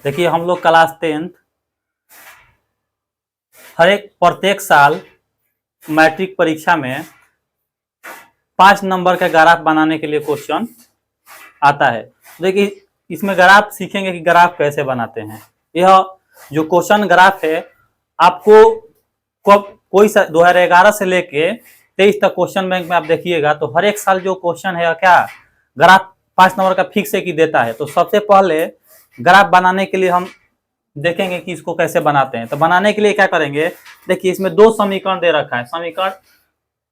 देखिए हम लोग क्लास 10th प्रत्येक साल मैट्रिक परीक्षा में 5 नंबर का ग्राफ बनाने के लिए क्वेश्चन आता है। देखिए इसमें ग्राफ सीखेंगे कि ग्राफ कैसे बनाते हैं। यह जो क्वेश्चन ग्राफ है आपको कोई 2011 से लेके 23 तक क्वेश्चन बैंक में आप देखिएगा तो हर एक साल जो क्वेश्चन है क्या ग्राफ 5 नंबर का फिक्स है कि देता है। तो सबसे पहले ग्राफ बनाने के लिए हम देखेंगे कि इसको कैसे बनाते हैं। तो बनाने के लिए क्या करेंगे, देखिए इसमें 2 समीकरण दे रखा है। समीकरण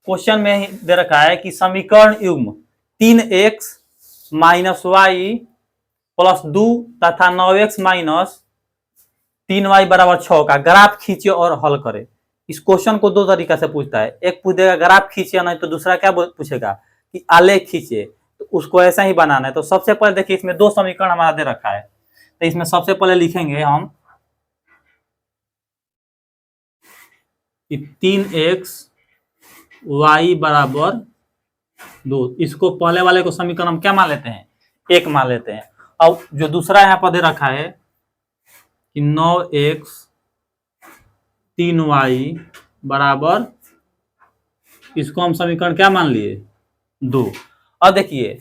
क्वेश्चन में ही दे रखा है कि समीकरण युग्म 3x माइनस वाई प्लस 2 तथा 9x माइनस 3y बराबर 6 का ग्राफ खींचे और हल करे। इस क्वेश्चन को 2 तरीका से पूछता है, एक पूछ देगा ग्राफ खींचे, नहीं तो दूसरा क्या पूछेगा कि आलेख खींचे। तो उसको ऐसा ही बनाना है। तो सबसे पहले देखिए इसमें 2 समीकरण हमारा दे रखा है। तो इसमें सबसे पहले लिखेंगे हम 3x y बराबर 2। इसको पहले वाले को समीकरण हम क्या मान लेते हैं, 1 मान लेते हैं। अब जो दूसरा यहाँ पर दे रखा है कि 9x 3y बराबर, इसको हम समीकरण क्या मान लिए, 2। अब देखिए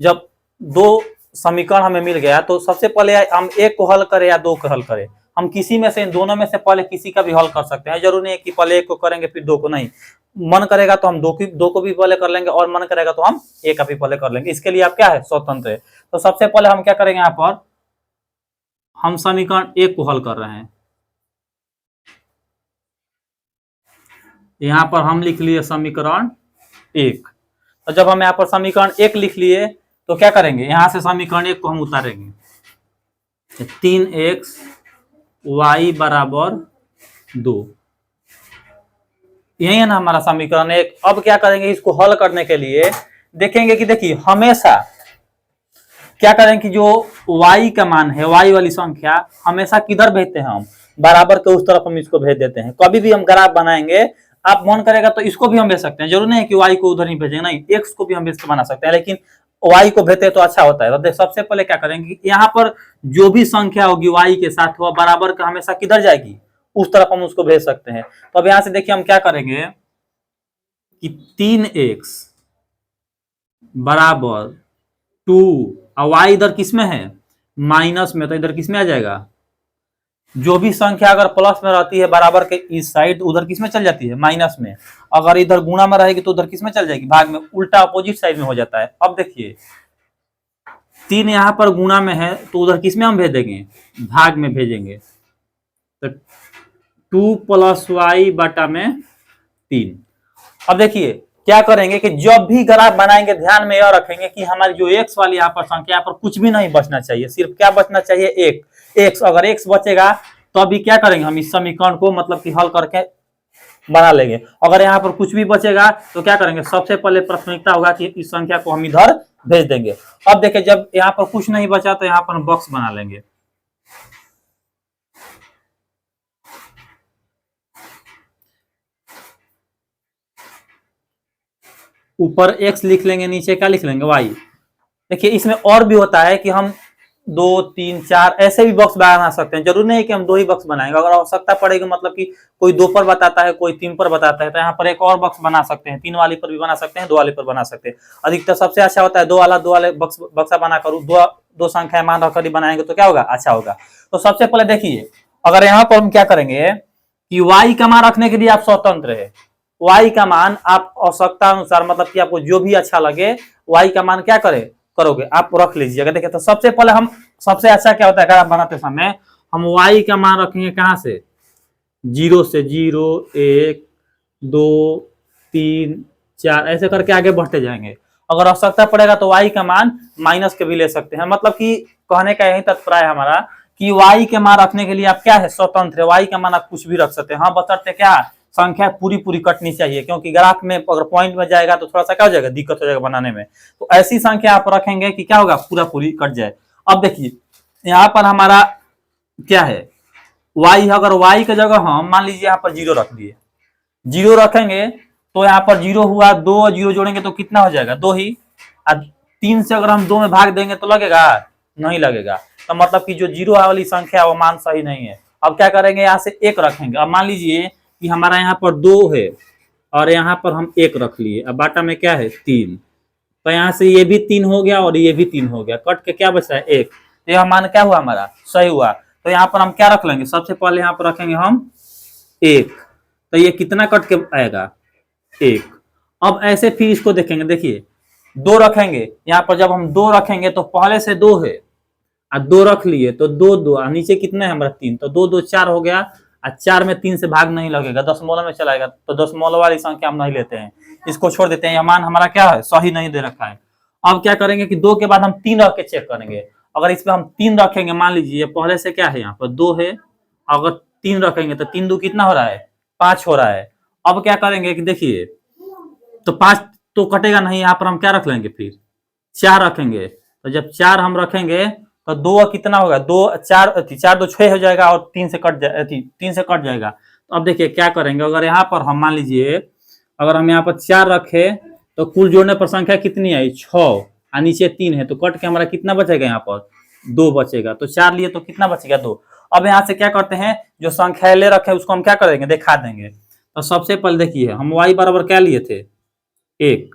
जब 2 समीकरण हमें मिल गया तो सबसे पहले हम 1 को हल करें या 2 को हल करें। हम किसी में से, इन दोनों में से पहले किसी का भी हल कर सकते हैं। जरूरी नहीं है कि पहले 1 को करेंगे फिर 2 को, नहीं। मन करेगा तो हम 2 को भी पहले कर लेंगे और मन करेगा तो हम 1 का भी पहले कर लेंगे। इसके लिए आप क्या है, स्वतंत्र है। तो सबसे पहले हम क्या करेंगे, यहाँ पर हम समीकरण 1 को हल कर रहे हैं। यहाँ पर हम लिख लिए समीकरण 1। तो जब हम यहाँ पर समीकरण 1 लिख लिए तो क्या करेंगे, यहाँ से समीकरण 1 को हम उतारेंगे। 3x y बराबर 2, यही है ना हमारा समीकरण 1। अब क्या करेंगे, इसको हल करने के लिए देखेंगे कि देखिए हमेशा क्या करें कि जो y का मान है, y वाली संख्या हमेशा किधर भेजते हैं, हम बराबर के उस तरफ हम इसको भेज देते हैं। कभी भी हम ग्राफ बनाएंगे, आप मन करेगा तो इसको भी हम भेज सकते हैं। जरूरी नहीं है कि y को उधर ही भेजेंगे, नहीं, x को भी हम भेज के बना सकते हैं, लेकिन y को भेजते तो अच्छा होता है। तो सबसे पहले क्या करेंगे, यहाँ पर जो भी संख्या होगी y के साथ वह बराबर का हमेशा किधर जाएगी, उस तरफ हम उसको भेज सकते हैं। तो अब यहाँ से देखिए हम क्या करेंगे कि 3x बराबर 2 और y इधर किसमें है, माइनस में, तो इधर किसमें आ जाएगा, जो भी संख्या अगर प्लस में रहती है बराबर के इस साइड, उधर किसमें चल जाती है, माइनस में। अगर इधर गुणा में रहेगी तो उधर किसमें चल जाएगी, भाग में, उल्टा अपोजिट साइड में हो जाता है। अब देखिए 3 यहाँ पर गुणा में है तो उधर किसमें हम भेज देंगे, भाग में भेजेंगे। तो 2 प्लस y बटा में 3। अब देखिए क्या करेंगे कि जब भी ग्राफ बनाएंगे ध्यान में यह रखेंगे कि हमारी जो x वाली यहाँ पर संख्या, यहाँ पर कुछ भी नहीं बचना चाहिए, सिर्फ क्या बचना चाहिए, 1 x। अगर x बचेगा तो अभी क्या करेंगे, हम इस समीकरण को मतलब कि हल करके बना लेंगे। अगर यहाँ पर कुछ भी बचेगा तो क्या करेंगे, सबसे पहले प्राथमिकता होगा कि इस संख्या को हम इधर भेज देंगे। अब देखिए जब यहाँ पर कुछ नहीं बचा तो यहाँ पर हम बॉक्स बना लेंगे। ऊपर x लिख लेंगे, नीचे क्या लिख लेंगे, y। देखिए इसमें और भी होता है कि हम 2 3 4 ऐसे भी बॉक्स बना सकते हैं। जरूरी नहीं है कि हम 2 ही बॉक्स बनाएंगे। अगर आवश्यकता पड़ेगी, मतलब कि कोई 2 पर बताता है, कोई 3 पर बताता है, तो यहाँ पर एक और बॉक्स बना सकते हैं। 3 वाली पर भी बना सकते हैं, 2 वाली पर बना सकते हैं। अधिकतर सबसे अच्छा होता है 2 वाले बक्सा बना कर 2 संख्या मान रखकर बनाएंगे तो क्या होगा, अच्छा होगा। तो सबसे पहले देखिए अगर यहाँ पर हम क्या करेंगे कि y का मान रखने के लिए आप स्वतंत्र है। y का मान आप आवश्यकता अनुसार, मतलब कि आपको जो भी अच्छा लगे y का मान क्या करोगे, आप रख लीजिएगा। देखिए तो सबसे पहले हम, सबसे अच्छा क्या होता है ग्राफ बनाते समय, हम y का मान रखेंगे कहां से, 0 से 0 1 2 3 4 ऐसे करके आगे बढ़ते जाएंगे। अगर आवश्यकता पड़ेगा तो y का मान माइनस के भी ले सकते हैं। मतलब कि कहने का यही तात्पर्य है हमारा कि y के मान रखने के लिए आप क्या है, स्वतंत्र है। y का मान आप कुछ भी रख सकते हैं। हाँ, बशर्ते क्या, संख्या पूरी कटनी चाहिए, क्योंकि ग्राफ में अगर पॉइंट में जाएगा तो थोड़ा सा क्या हो जाएगा, दिक्कत हो जाएगा बनाने में। तो ऐसी संख्या आप रखेंगे कि क्या होगा, पूरी कट जाए। अब देखिए यहाँ पर हमारा क्या है, y। अगर y की जगह हम मान लीजिए यहाँ पर 0 रख दिए, 0 रखेंगे तो यहाँ पर 0 हुआ, 2 0 जोड़ेंगे तो कितना हो जाएगा, 2 ही। 3 से अगर हम 2 में भाग देंगे तो लगेगा, नहीं लगेगा। तो मतलब कि जो जीरो वाली संख्या है वो मान सही नहीं है। अब क्या करेंगे, यहाँ से एक रखेंगे। अब मान लीजिए कि हमारा यहाँ पर 2 है और यहाँ पर हम 1 रख लिए। अब बाटा में क्या है 3, तो यहाँ से ये भी 3 हो गया और ये भी 3 हो गया, कट के क्या बच रहा है 1। तो यह मान क्या हुआ हमारा सही हुआ। तो यहाँ पर हम क्या रख लेंगे, सबसे पहले यहाँ पर रखेंगे हम 1, तो ये कितना कट के आएगा 1। अब ऐसे फिर इसको देखेंगे, देखिए 2 रखेंगे यहाँ पर, जब हम 2 रखेंगे तो पहले से 2 है और 2 रख लिए तो 2 2 और नीचे कितना है हमारा 3, तो 2 2 4 हो गया और 4 में 3 से भाग नहीं लगेगा, दशमलव में चलाएगा, तो दशमलव वाली संख्या हम नहीं लेते हैं, इसको छोड़ देते हैं। यह मान हमारा क्या है सही नहीं दे रखा है। अब क्या करेंगे कि 2 के बाद हम 3 रख के चेक करेंगे। अगर इसमें हम 3 रखेंगे, मान लीजिए पहले से क्या है यहाँ पर 2 है, अगर 3 रखेंगे तो 3 2 कितना हो रहा है 5 हो रहा है। अब क्या करेंगे कि देखिए तो 5 तो कटेगा नहीं, यहाँ पर हम क्या रख लेंगे फिर 4 रखेंगे। तो जब 4 हम रखेंगे तो 2 कितना होगा 2 4 4 2 6 हो जाएगा और 3 से कट जाएगा। तो अब देखिए क्या करेंगे, अगर यहाँ पर हम मान लीजिए अगर हम यहाँ पर 4 रखे तो कुल जोड़ने पर संख्या कितनी आई 6 और नीचे 3 है, तो कट के हमारा कितना बचेगा यहाँ पर 2 बचेगा। तो 4 लिए तो कितना बचेगा 2। अब यहाँ से क्या करते हैं, जो संख्या ले रखे उसको हम क्या करेंगे दिखा देंगे। तो सबसे पहले देखिए हम y बराबर क्या लिए थे 1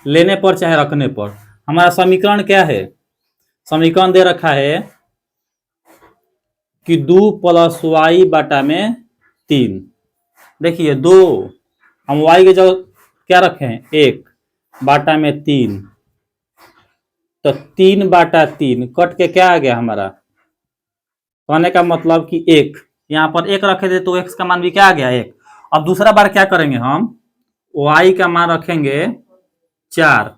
लेने पर चाहे रखने पर। हमारा समीकरण क्या है, समीकरण दे रखा है कि 2 + y बटा में 3। देखिए 2 हम y के जगह क्या रखे हैं 1 बाटा में 3, तो 3 बाटा 3 कट के क्या आ गया हमारा, कहने का मतलब कि 1, यहाँ पर 1 रखे थे तो x का मान भी क्या आ गया 1। अब दूसरा बार क्या करेंगे, हम y का मान रखेंगे 4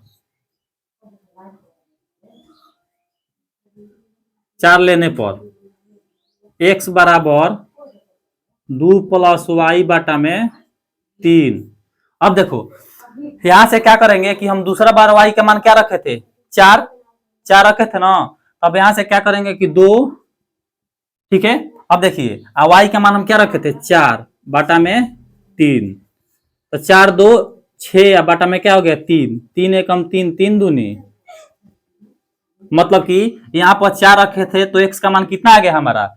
लेने पर x बराबर 2 + y बटा में 3। अब देखो यहां से क्या करेंगे कि हम दूसरा बार y का मान क्या रखे थे 4 रखे थे ना। अब यहां से क्या करेंगे कि 2, ठीक है। अब देखिए y का मान हम क्या रखे थे 4 बटा में 3, तो 4 2 6 बटा में क्या हो गया 3 3 एकम 3 3 दूनी, मतलब कि यहाँ पर 4 रखे थे तो x का मान कितना आ गया हमारा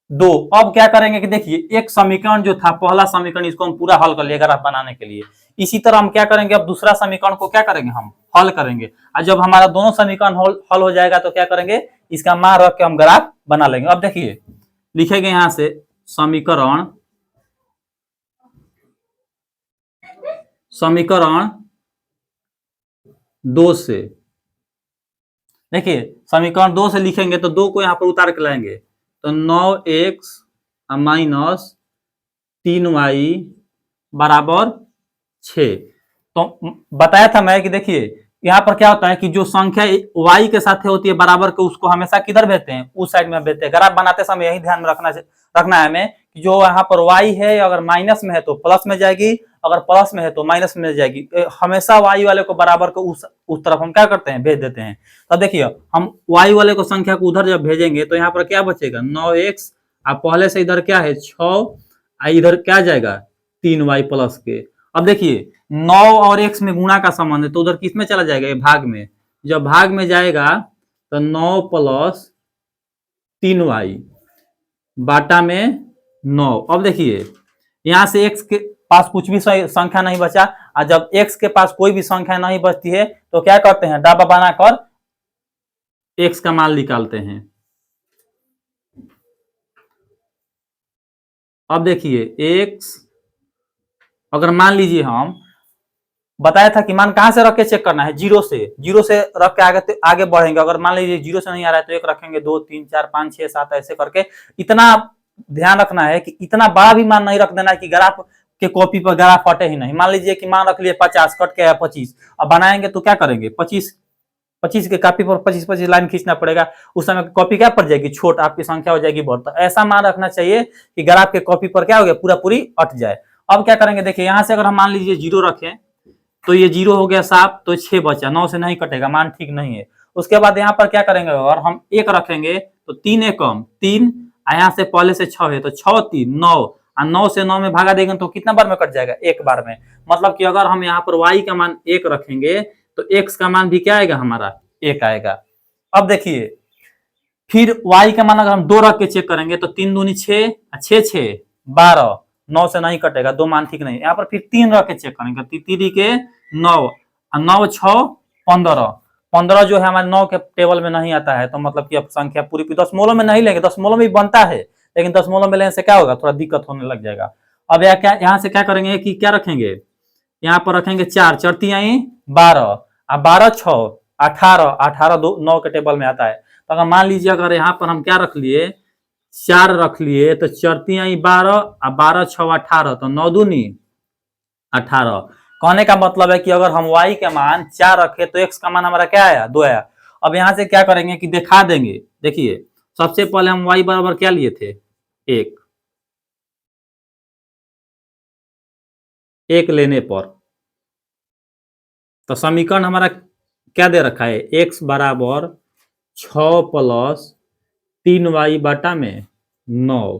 2। अब क्या करेंगे कि देखिए एक समीकरण जो था पहला समीकरण, इसको हम पूरा हल कर लिए ग्राफ बनाने के लिए। इसी तरह हम क्या करेंगे, अब दूसरा समीकरण को क्या करेंगे हम हल करेंगे, और जब हमारा दोनों समीकरण हल हो जाएगा तो क्या करेंगे इसका मान रख के हम ग्राफ बना लेंगे। अब देखिए लिखेंगे यहां से समीकरण 2 से, देखिए समीकरण 2 से लिखेंगे तो 2 को यहाँ पर उतार के लाएंगे तो 9x - 3y बराबर 6। तो बताया था मैं कि देखिए यहाँ पर क्या होता है कि जो संख्या y के साथ होती है बराबर के, उसको हमेशा किधर भेजते हैं उस साइड में भेजते हैं। ग्राफ बनाते समय यही ध्यान में रखना है हमें कि जो यहाँ पर y है अगर माइनस में है तो प्लस में जाएगी, अगर प्लस में है तो माइनस में जाएगी। हमेशा y वाले को बराबर को उस तरफ हम क्या करते हैं भेज देते हैं। तो देखिए हम y वाले को संख्या को उधर जब भेजेंगे तो यहाँ पर क्या बचेगा 9x, अब पहले से इधर क्या है 6, इधर क्या जाएगा 3y प्लस के। अब देखिए 9 और x में गुणा का संबंध है तो उधर किस में चला जाएगा ये भाग में, जब भाग में जाएगा तो 9 + 3y बाटा में 9। अब देखिए यहां से x के पास कुछ भी संख्या नहीं बचा, और जब x के पास कोई भी संख्या नहीं बचती है तो क्या करते हैं डब्बा बनाकर x का मान निकालते हैं। अब देखिए x अगर मान लीजिए हम बताया था कि मान कहां से रख के चेक करना है 0 से रख के आगे बढ़ेंगे। अगर मान लीजिए 0 से नहीं आ रहा है तो 1 रखेंगे, 2 3 4 5 6 7 ऐसे करके। इतना ध्यान रखना है कि इतना बड़ा भी मान नहीं रख देना है कि ग्राफ के कॉपी पर ग्राफ हटे ही नहीं। मान लीजिए कि मान रख लिए 50, कट के आया 25, अब बनाएंगे तो क्या करेंगे 25 के कॉपी पर 25 लाइन खींचना पड़ेगा, उस समय कॉपी क्या पड़ जाएगी छोट, आपकी संख्या हो जाएगी बड़। तो ऐसा मान रखना चाहिए कि ग्राफ के कॉपी पर क्या हो गया पूरा पूरी अट जाए। अब क्या करेंगे देखिए यहाँ से अगर हम मान लीजिए 0 रखें तो ये 0 हो गया साफ, तो 6 बचा, 9 से नहीं कटेगा, मान ठीक नहीं है। उसके बाद यहाँ पर क्या करेंगे अगर हम 1 रखेंगे तो 3 एकम 3, यहाँ से पहले से 6 है तो 6 3 9, और 9 से 9 में भागा देंगे तो कितना बार में कट जाएगा 1 बार में। मतलब कि अगर हम यहाँ पर y का मान 1 रखेंगे तो x का मान भी क्या आएगा हमारा 1 आएगा। अब देखिए फिर y का मान अगर हम 2 रख के चेक करेंगे तो 3 दूनी 6, 6 6 12, 9 से नहीं कटेगा, 2 मान ठीक नहीं। यहाँ पर फिर 3 रख के चेक करेंगे, 3 के 9, 9 6 15, 15 जो है हमारे 9 के टेबल में नहीं आता है, तो मतलब कि अब संख्या पूरी दशमलव में नहीं लेंगे, दशमलव में भी बनता है लेकिन दशमलव में लेने से क्या होगा, थोड़ा दिक्कत होने लग जाएगा। अब यहाँ से क्या करेंगे कि क्या रखेंगे, यहाँ पर रखेंगे 4, 4 तिहाई 12, 12 6 18, 18 9 के टेबल में आता है। तो अगर मान लीजिए अगर यहाँ पर हम क्या रख लिए, 4 रख लिए, तो 4 तिहाई 12 और 12 6 18, तो 9 दूनी 18। कहने का मतलब है कि अगर हम y के मान 4 रखे तो x का मान हमारा क्या आया, 2 आया। अब यहां से क्या करेंगे कि दिखा देंगे। देखिए सबसे पहले हम y बराबर क्या लिए थे, 1, 1 लेने पर तो समीकरण हमारा क्या दे रखा है, x बराबर 6 प्लस 3y बटा में 9।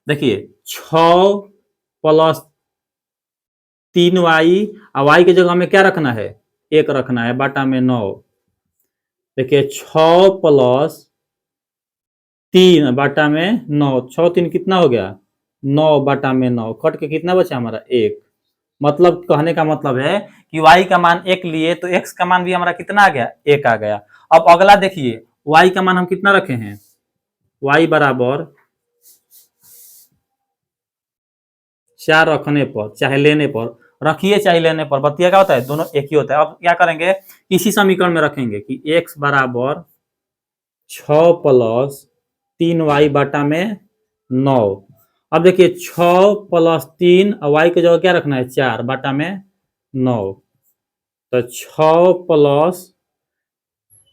देखिए 6 प्लस 3y और y की जगह हमें क्या रखना है, 1 रखना है, बटा में 9। देखिए 6 प्लस 3 बटा में 9, 6 3 कितना हो गया, 9 बटा में 9, कट के कितना बचा हमारा 1। मतलब कहने का मतलब है कि y का मान 1 लिए तो x का मान भी हमारा कितना आ गया, 1 आ गया। अब अगला देखिए y का मान हम कितना रखे हैं, y बराबर 4 रखने पर चाहे लेने पर, रखिए चाहे लेने पर, बतिया क्या होता है, दोनों एक ही होता है। अब क्या करेंगे, इसी समीकरण में रखेंगे कि x बराबर 6 प्लस 3y बटा में 9। अब देखिए 6 प्लस 3 और y की जगह क्या रखना है, 4 बटा में 9, तो 6 प्लस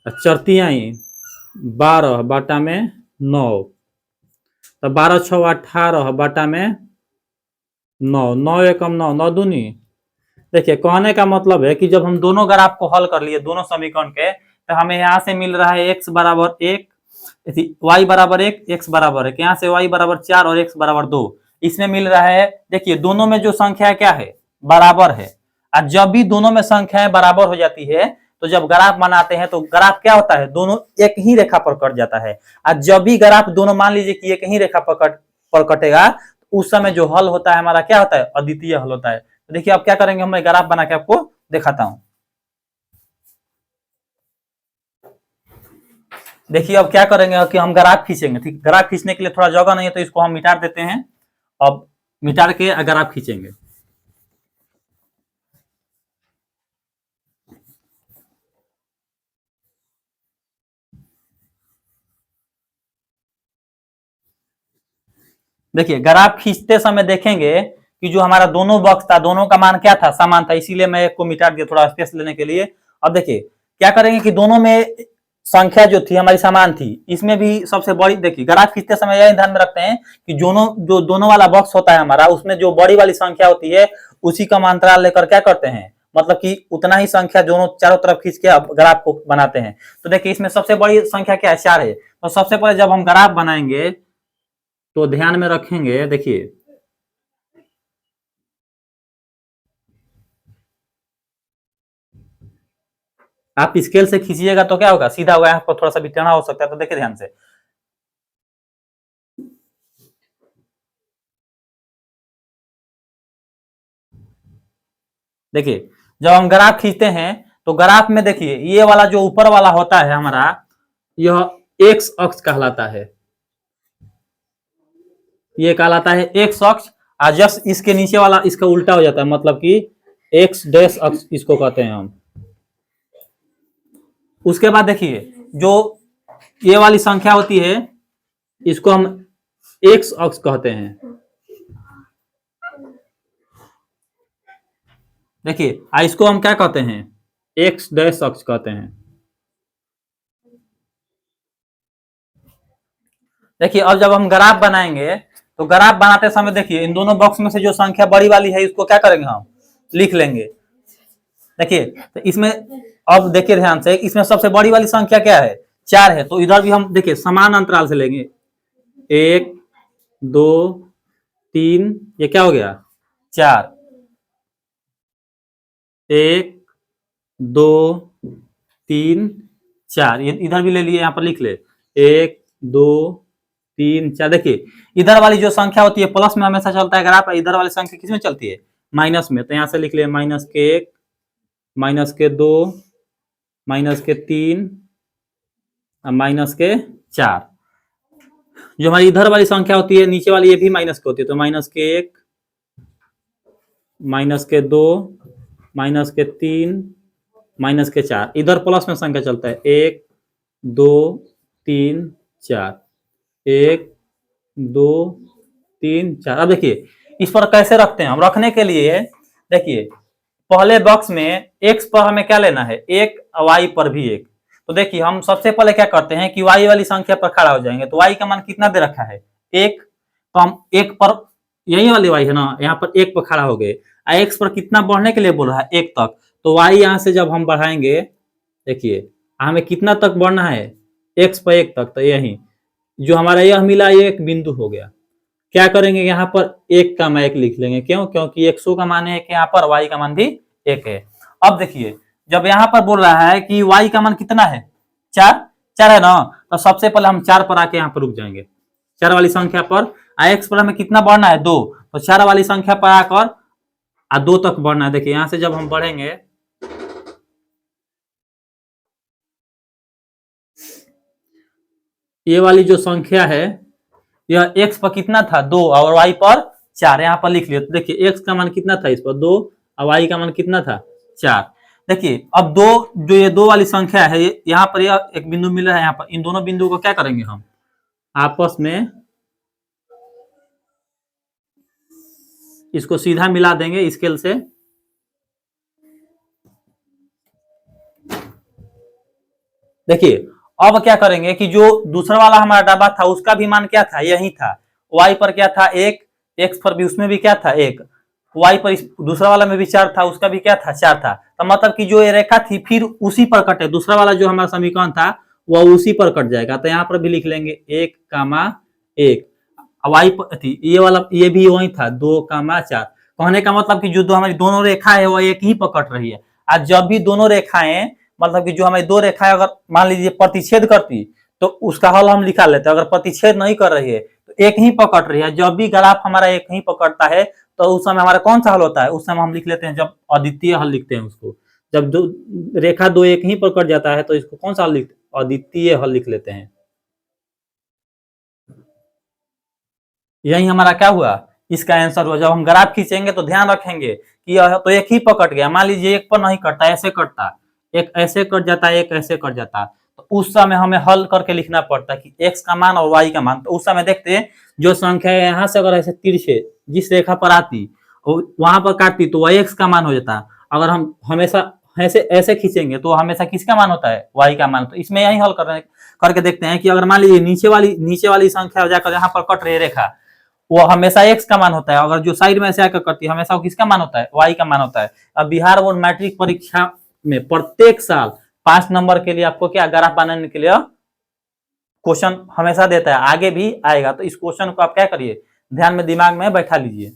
4 तिहाई 12 बटा में 9, तो 12 6 18 बटा में 9, 9 एकम 9, 9 दूनी। देखिए कहने का मतलब है कि जब हम दोनों ग्राफ को हल कर लिए दोनों समीकरण के, तो हमें यहाँ से मिल रहा है x बराबर 1, y बराबर 1, x बराबर 1, यहाँ से y बराबर 4 और x बराबर 2। इसमें मिल रहा है, देखिए दोनों में जो संख्या क्या है, बराबर है। और जब भी दोनों में संख्याएं बराबर हो जाती है तो जब ग्राफ बनाते हैं तो ग्राफ क्या होता है, दोनों एक ही रेखा पर कट जाता है। और जब भी ग्राफ दोनों मान लीजिए कि एक ही रेखा पर कटेगा, उस समय जो हल होता है हमारा क्या होता है, अद्वितीय हल होता है। तो देखिए अब क्या करेंगे, हम ग्राफ बना के आपको दिखाता हूं। देखिए अब क्या करेंगे कि हम ग्राफ खींचेंगे, ठीक, ग्राफ खींचने के लिए थोड़ा जगह नहीं है तो इसको हम मिटा देते हैं। अब मिटा के ग्राफ खींचेंगे। देखिए ग्राफ खींचते समय देखेंगे कि जो हमारा दोनों बॉक्स था दोनों का मान क्या था, समान था, इसीलिए मैं एक को मिटा दिया थोड़ा स्पेस लेने के लिए। अब देखिए क्या करेंगे कि दोनों में संख्या जो थी हमारी समान थी, इसमें भी सबसे बड़ी, देखिए ग्राफ खींचते समय यह ध्यान में रखते हैं कि जो दोनों वाला बॉक्स होता है हमारा, उसमें जो बड़ी वाली संख्या होती है उसी का अंतराल लेकर क्या करते हैं, मतलब कि उतना ही संख्या दोनों चारों तरफ खींच के ग्राफ को बनाते हैं। तो देखिए इसमें सबसे बड़ी संख्या क्या है, 4 है। तो सबसे पहले जब हम ग्राफ बनाएंगे तो ध्यान में रखेंगे, देखिए आप स्केल से खींचिएगा तो क्या होगा, सीधा होगा, यहाँ पर थोड़ा सा भी टेढ़ा हो सकता है, तो देखिए ध्यान से। देखिए जब हम ग्राफ खींचते हैं तो ग्राफ में देखिए ये वाला जो ऊपर वाला होता है हमारा, यह एक्स अक्ष कहलाता है, ये कहलाता है एक्स अक्ष। और जस्ट इसके नीचे वाला इसका उल्टा हो जाता है, मतलब कि एक्स डैश अक्ष इसको कहते हैं हम। उसके बाद देखिए जो ये वाली संख्या होती है इसको हम एक्स अक्ष कहते हैं। देखिए इसको हम क्या कहते हैं, एक्स डैश अक्ष कहते हैं। देखिए अब जब हम ग्राफ बनाएंगे तो ग्राफ बनाते समय देखिए इन दोनों बॉक्स में से जो संख्या बड़ी वाली है इसको क्या करेंगे, हम लिख लेंगे। देखिए तो इसमें अब देखिए ध्यान से, इसमें सबसे बड़ी वाली संख्या क्या है, 4 है, तो इधर भी हम देखिए समान अंतराल से लेंगे, 1 2 3, ये क्या हो गया 4, 1 2 3 4, ये इधर भी ले लिए, यहाँ पर लिख ले 1 2 3 4। देखिए इधर वाली जो संख्या होती है प्लस में हमेशा चलता है ग्राफ, इधर वाली संख्या किस में चलती है, माइनस में। तो यहाँ से लिख ले -1 -2 -3 -4। जो हमारी इधर वाली संख्या होती है नीचे वाली, ये भी माइनस की होती है। तो -1 -2 -3 -4। इधर प्लस में संख्या चलता है 1 2 3 4, 1 2 3 4। अब देखिए इस पर कैसे रखते हैं हम, रखने के लिए देखिए पहले बॉक्स में x पर हमें क्या लेना है, 1, y पर भी 1। तो देखिए हम सबसे पहले क्या करते हैं कि y वाली संख्या पर खड़ा हो जाएंगे। तो y का मान कितना दे रखा है, 1। तो हम 1 पर, यही वाली y है ना, यहाँ पर 1 पर खड़ा हो गए। x पर कितना बढ़ने के लिए बोल रहा है, 1 तक। तो y यहाँ से जब हम बढ़ाएंगे, देखिए हमें कितना तक बढ़ना है, x पर 1 तक। तो यही जो हमारा यह मिला, ये एक बिंदु हो गया। क्या करेंगे, यहाँ पर 1 का मान 1 लिख लेंगे। क्यों, क्योंकि 100 का मान है 1, यहाँ पर y का मान भी 1 है। अब देखिए जब यहाँ पर बोल रहा है कि y का मान कितना है, 4 है ना, तो सबसे पहले हम 4 पर आके यहाँ पर रुक जाएंगे, 4 वाली संख्या पर। x पर हमें कितना बढ़ना है, 2। तो 4 वाली संख्या पर आकर 2 तक बढ़ना है। देखिए यहाँ से जब हम बढ़ेंगे, ये वाली जो संख्या है, यह x पर कितना था, 2, और y पर 4। यहाँ पर लिख लिया। तो देखिए x का मान कितना था इस पर, 2, और y का मान कितना था, 4। देखिए अब जो ये 2 वाली संख्या है, यहाँ पर यह एक बिंदु मिला है, यहाँ पर इन दोनों बिंदु को क्या करेंगे हम, आपस में इसको सीधा मिला देंगे स्केल से। देखिए अब क्या करेंगे कि जो दूसरा वाला हमारा डब्बा था उसका भी मान क्या था, यही था। y पर क्या था, 1, x पर भी उसमें भी क्या था, 1, y पर दूसरा वाला में भी 4 था, उसका भी क्या था, 4 था। तो मतलब कि जो ये रेखा थी फिर उसी पर कटे, दूसरा वाला जो हमारा समीकरण था वह उसी पर कट जाएगा। तो यहाँ पर भी लिख लेंगे 1, 1। y पर थी ये वाला, ये भी वही था 2, 4। कहने का मतलब कि जो हमारी दोनों रेखा है वह एक ही पर कट रही है। आज जब भी दोनों रेखाएं, मतलब कि जो हमारी 2 रेखाएं अगर मान लीजिए प्रतिच्छेद करती, तो उसका हल हम लिखा लेते हैं। अगर प्रतिच्छेद नहीं कर रही है तो एक ही पकड़ रही है, जब भी ग्राफ हमारा एक ही पकड़ता है तो उस समय हमारा कौन सा हल होता है, उस समय हम लिख लेते हैं, जब अद्वितीय हल लिखते हैं उसको। जब रेखा 2 एक ही पकड़ जाता है तो इसको कौन सा हल लिखते हैं, अद्वितीय हल लिख लेते हैं। यही हमारा क्या हुआ, इसका आंसर हुआ। जब हम ग्राफ खींचेंगे तो ध्यान रखेंगे कि यह तो एक ही पकड़ गया। मान लीजिए एक पर नहीं कटता, ऐसे कटता, एक ऐसे कट जाता है, एक ऐसे कट जाता, तो उस समय हमें हल करके लिखना पड़ता है कि x का मान और y का मान। तो उस समय देखते हैं जो संख्या है यहाँ से अगर ऐसे तिरछे जिस रेखा पर आती वहां पर काटती तो वह x का मान हो जाता। अगर हम हमेशा ऐसे ऐसे खींचेंगे तो हमेशा किसका मान होता है, y का मान। तो इसमें यही हल करके देखते हैं कि अगर मान लीजिए नीचे वाली संख्या जाकर यहाँ पर कट रही रेखा, वो हमेशा x का मान होता है। अगर जो साइड में से आकर करती है हमेशा वो किसका मान होता है, y का मान होता है। अब बिहार बोर्ड मैट्रिक परीक्षा में प्रत्येक साल 5 नंबर के लिए आपको क्या ग्राफ बनाने के लिए क्वेश्चन हमेशा देता है, आगे भी आएगा। तो इस क्वेश्चन को आप क्या करिए, ध्यान में दिमाग में बैठा लीजिए।